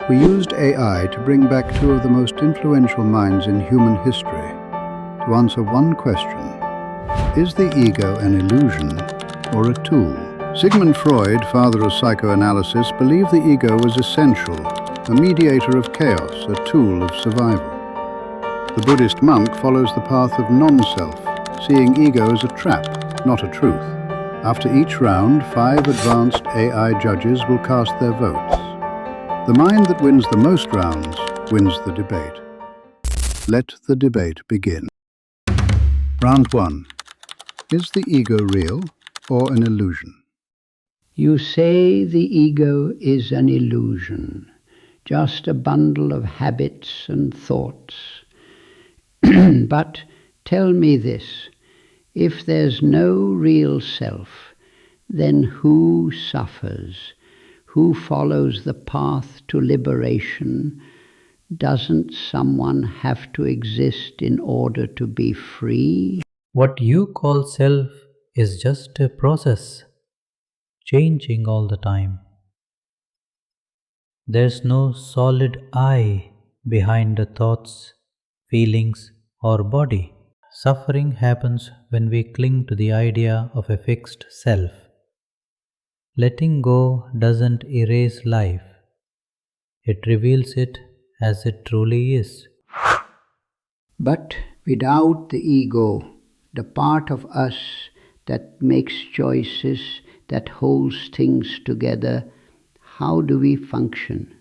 We used AI to bring back two of the most influential minds in human history to answer one question: is the ego an illusion or a tool? Sigmund Freud, father of psychoanalysis, believed the ego was essential, a mediator of chaos, a tool of survival. The Buddhist monk follows the path of non-self, seeing ego as a trap, not a truth. After each round, 5 advanced AI judges will cast their votes. The mind that wins the most rounds wins the debate. Let the debate begin. Round 1. Is the ego real or an illusion? You say the ego is an illusion, just a bundle of habits and thoughts. But tell me this, if there's no real self, then who suffers? Who follows the path to liberation? Doesn't someone have to exist in order to be free? What you call self is just a process, changing all the time. There's no solid I behind the thoughts, feelings, or body. Suffering happens when we cling to the idea of a fixed self. Letting go doesn't erase life. It reveals it as it truly is. But without the ego, the part of us that makes choices, that holds things together, how do we function?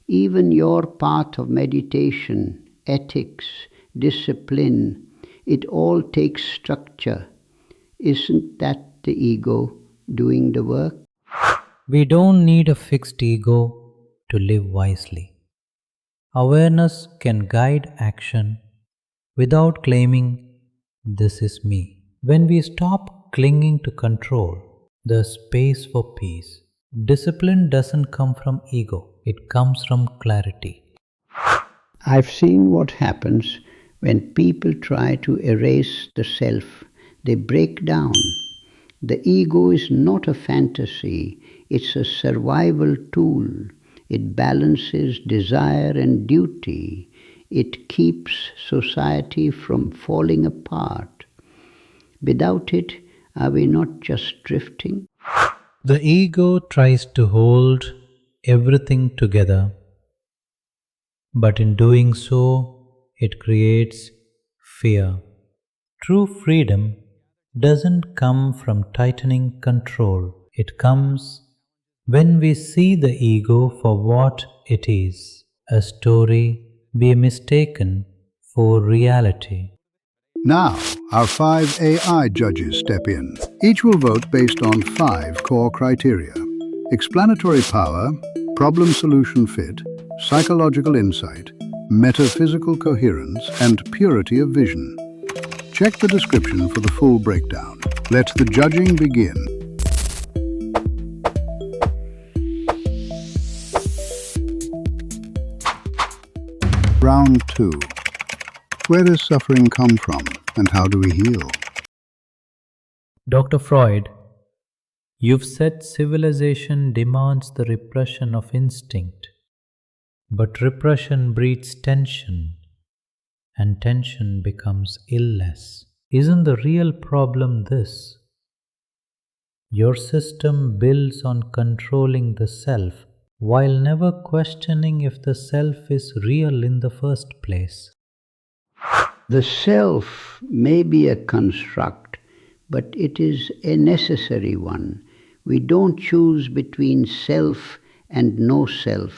Even your path of meditation, ethics, discipline, it all takes structure. Isn't that the ego doing the work? We don't need a fixed ego to live wisely. Awareness can guide action without claiming, "This is me." When we stop clinging to control, there's space for peace. Discipline doesn't come from ego, it comes from clarity. I've seen what happens when people try to erase the self. They break down. The ego is not a fantasy, it's a survival tool. It balances desire and duty. It keeps society from falling apart. Without it, are we not just drifting? The ego tries to hold everything together, but in doing so, it creates fear. True freedom doesn't come from tightening control. It comes when we see the ego for what it is, a story be mistaken for reality. Now, our 5 AI judges step in. Each will vote based on 5 core criteria: explanatory power, problem solution fit, psychological insight, metaphysical coherence, and purity of vision. Check the description for the full breakdown. Let the judging begin. Round 2. Where does suffering come from and how do we heal? Dr. Freud, you've said civilization demands the repression of instinct, but repression breeds tension, and tension becomes illness. Isn't the real problem this? Your system builds on controlling the self while never questioning if the self is real in the first place. The self may be a construct, but it is a necessary one. We don't choose between self and no self.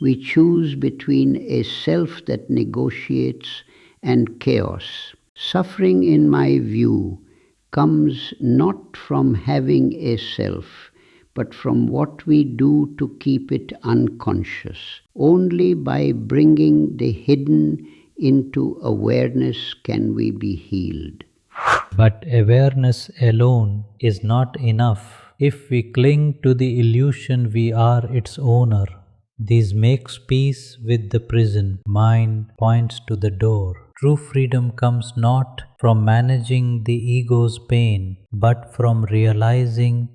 We choose between a self that negotiates and chaos. Suffering, in my view, comes not from having a self, but from what we do to keep it unconscious. Only by bringing the hidden into awareness can we be healed. But awareness alone is not enough. If we cling to the illusion we are its owner, this makes peace with the prison. Mind points to the door. True freedom comes not from managing the ego's pain, but from realizing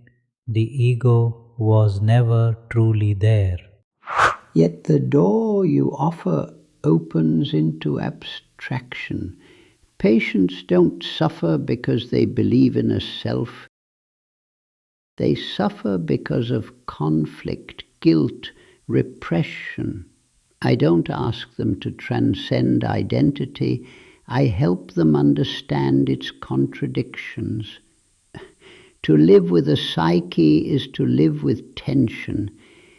the ego was never truly there. Yet the door you offer opens into abstraction. Patients don't suffer because they believe in a self. They suffer because of conflict, guilt, repression. I don't ask them to transcend identity. I help them understand its contradictions. To live with a psyche is to live with tension.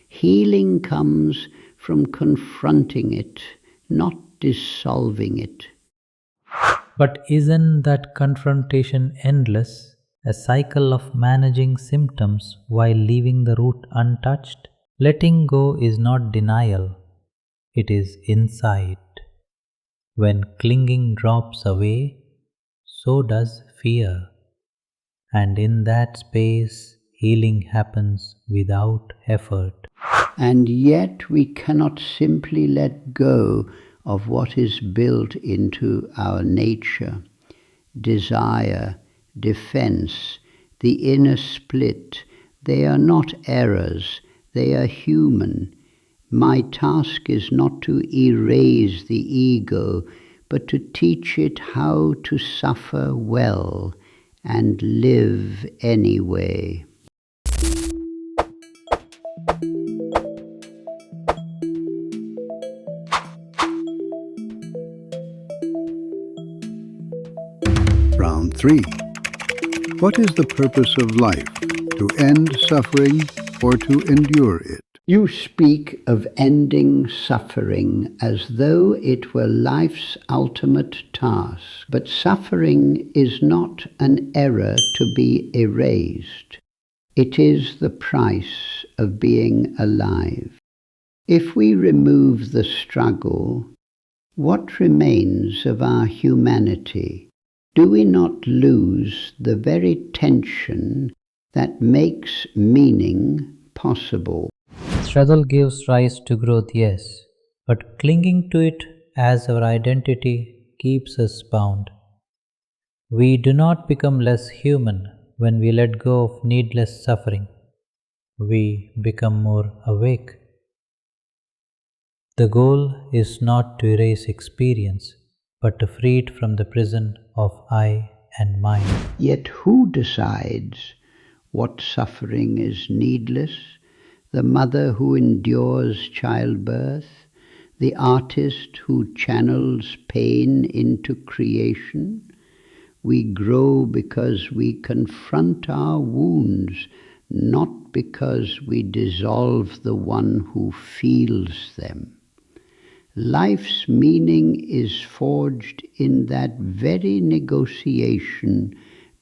Healing comes from confronting it, not dissolving it. But isn't that confrontation endless? A cycle of managing symptoms while leaving the root untouched? Letting go is not denial, it is insight. When clinging drops away, so does fear. And in that space, healing happens without effort. And yet we cannot simply let go of what is built into our nature. Desire, defense, the inner split, they are not errors, they are human. My task is not to erase the ego, but to teach it how to suffer well and live anyway. Round 3. What is the purpose of life? To end suffering or to endure it? You speak of ending suffering as though it were life's ultimate task, but suffering is not an error to be erased. It is the price of being alive. If we remove the struggle, what remains of our humanity? Do we not lose the very tension that makes meaning possible? Struggle gives rise to growth, yes, but clinging to it as our identity keeps us bound. We do not become less human when we let go of needless suffering. We become more awake. The goal is not to erase experience, but to free it from the prison of I and mine. Yet who decides what suffering is needless? The mother who endures childbirth, the artist who channels pain into creation. We grow because we confront our wounds, not because we dissolve the one who feels them. Life's meaning is forged in that very negotiation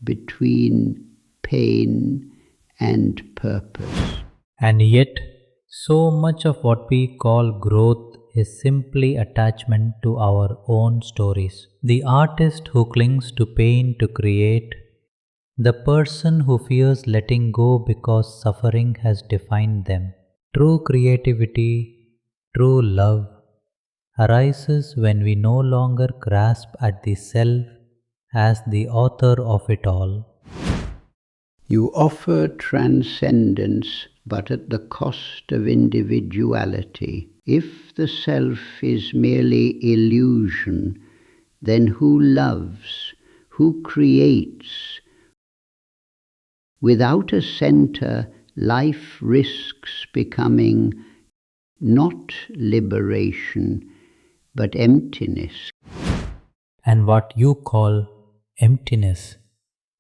between pain and purpose. And yet, so much of what we call growth is simply attachment to our own stories. The artist who clings to pain to create, the person who fears letting go because suffering has defined them. True creativity, true love, arises when we no longer grasp at the self as the author of it all. You offer transcendence, but at the cost of individuality. If the self is merely illusion, then who loves, who creates? Without a center, life risks becoming not liberation, but emptiness. And what you call emptiness,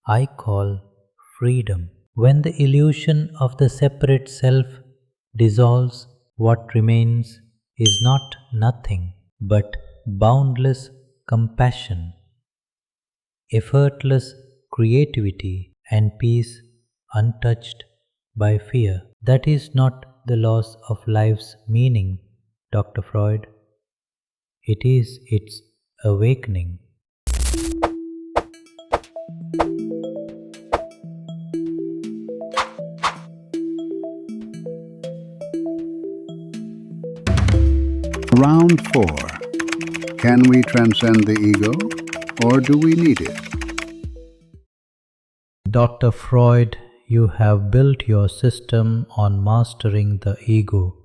I call freedom. When the illusion of the separate self dissolves, what remains is not nothing, but boundless compassion, effortless creativity, and peace untouched by fear. That is not the loss of life's meaning, Dr. Freud. It is its awakening. Round 4. Can we transcend the ego, or do we need it? Dr. Freud, you have built your system on mastering the ego.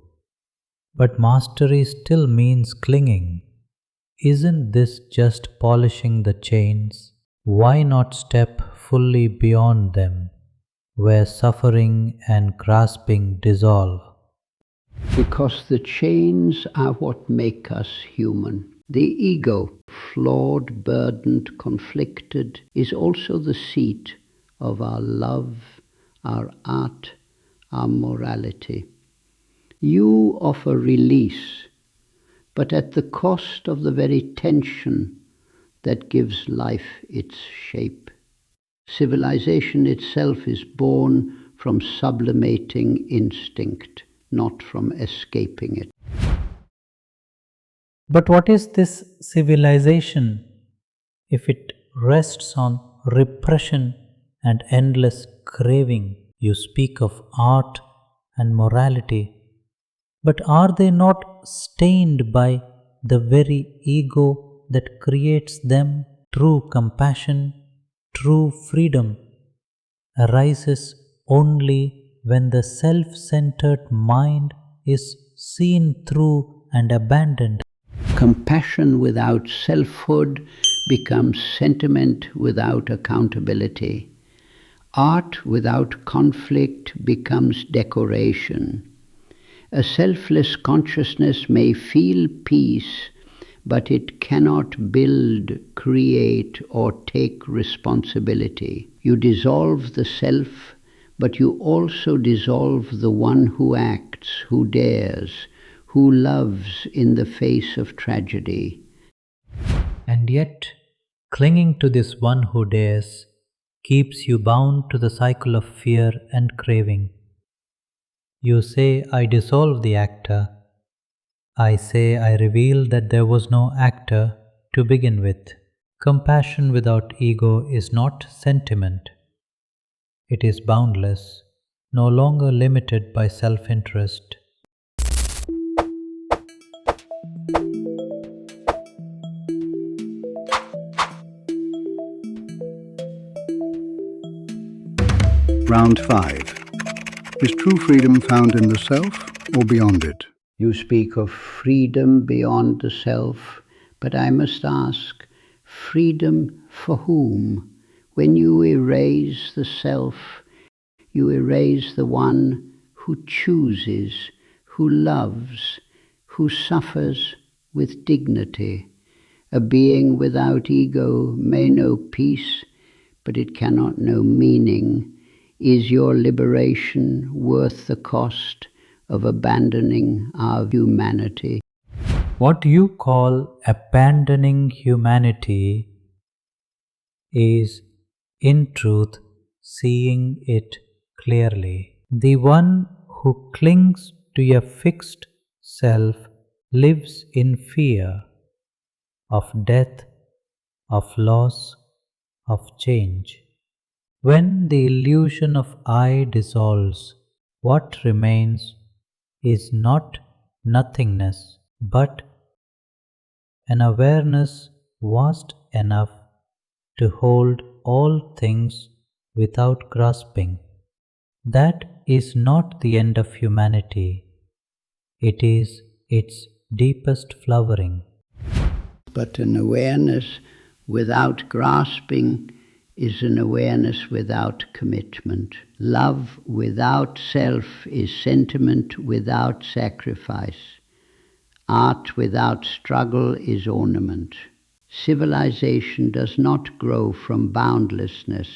But mastery still means clinging. Isn't this just polishing the chains? Why not step fully beyond them, where suffering and grasping dissolve? Because the chains are what make us human. The ego, flawed, burdened, conflicted, is also the seat of our love, our art, our morality. You offer release, but at the cost of the very tension that gives life its shape. Civilization itself is born from sublimating instinct, not from escaping it. But what is this civilization if it rests on repression and endless craving? You speak of art and morality, but are they not stained by the very ego that creates them? True compassion, true freedom arises only when the self-centered mind is seen through and abandoned. Compassion without selfhood becomes sentiment without accountability. Art without conflict becomes decoration. A selfless consciousness may feel peace, but it cannot build, create, or take responsibility. You dissolve the self, but you also dissolve the one who acts, who dares, who loves in the face of tragedy. And yet, clinging to this one who dares keeps you bound to the cycle of fear and craving. You say, I dissolve the actor. I say, I reveal that there was no actor to begin with. Compassion without ego is not sentiment. It is boundless, no longer limited by self-interest. Round 5. Is true freedom found in the self or beyond it? You speak of freedom beyond the self, but I must ask, freedom for whom? When you erase the self, you erase the one who chooses, who loves, who suffers with dignity. A being without ego may know peace, but it cannot know meaning. Is your liberation worth the cost of abandoning our humanity? What you call abandoning humanity is, in truth, seeing it clearly. The one who clings to a fixed self lives in fear of death, of loss, of change. When the illusion of I dissolves, what remains is not nothingness, but an awareness vast enough to hold all things without grasping. That is not the end of humanity. It is its deepest flowering. But an awareness without grasping is an awareness without commitment. Love without self is sentiment without sacrifice. Art without struggle is ornament. Civilization does not grow from boundlessness.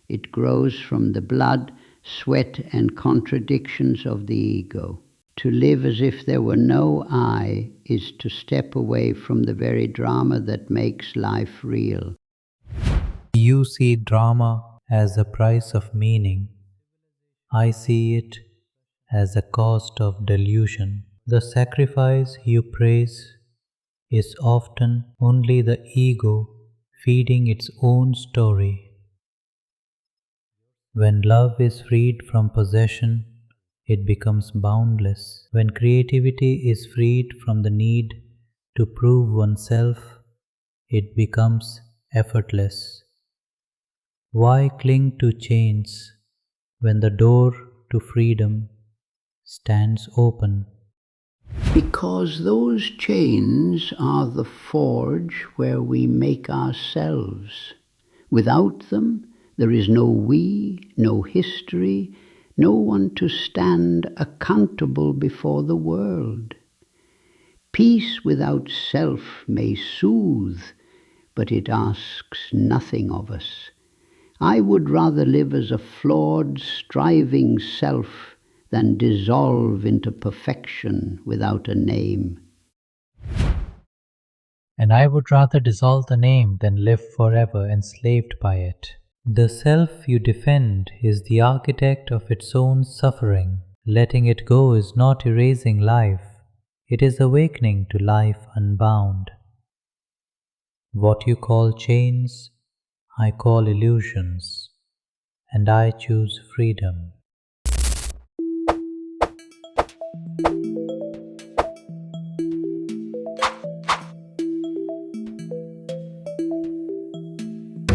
It grows from the blood, sweat, and contradictions of the ego. To live as if there were no I is to step away from the very drama that makes life real. You see drama as a price of meaning. I see it as a cost of delusion. The sacrifice you praise is often only the ego feeding its own story. When love is freed from possession, it becomes boundless. When creativity is freed from the need to prove oneself, it becomes effortless. Why cling to chains when the door to freedom stands open? Because those chains are the forge where we make ourselves. Without them, there is no we, no history, no one to stand accountable before the world. Peace without self may soothe, but it asks nothing of us. I would rather live as a flawed, striving self than dissolve into perfection without a name. And I would rather dissolve the name than live forever enslaved by it. The self you defend is the architect of its own suffering. Letting it go is not erasing life, it is awakening to life unbound. What you call chains, I call illusions, and I choose freedom.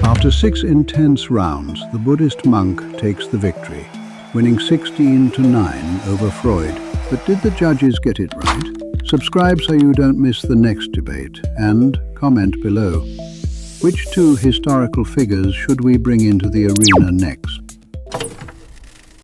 After 6 intense rounds, the Buddhist monk takes the victory, winning 16 to 9 over Freud. But did the judges get it right? Subscribe so you don't miss the next debate, and comment below. Which 2 historical figures should we bring into the arena next?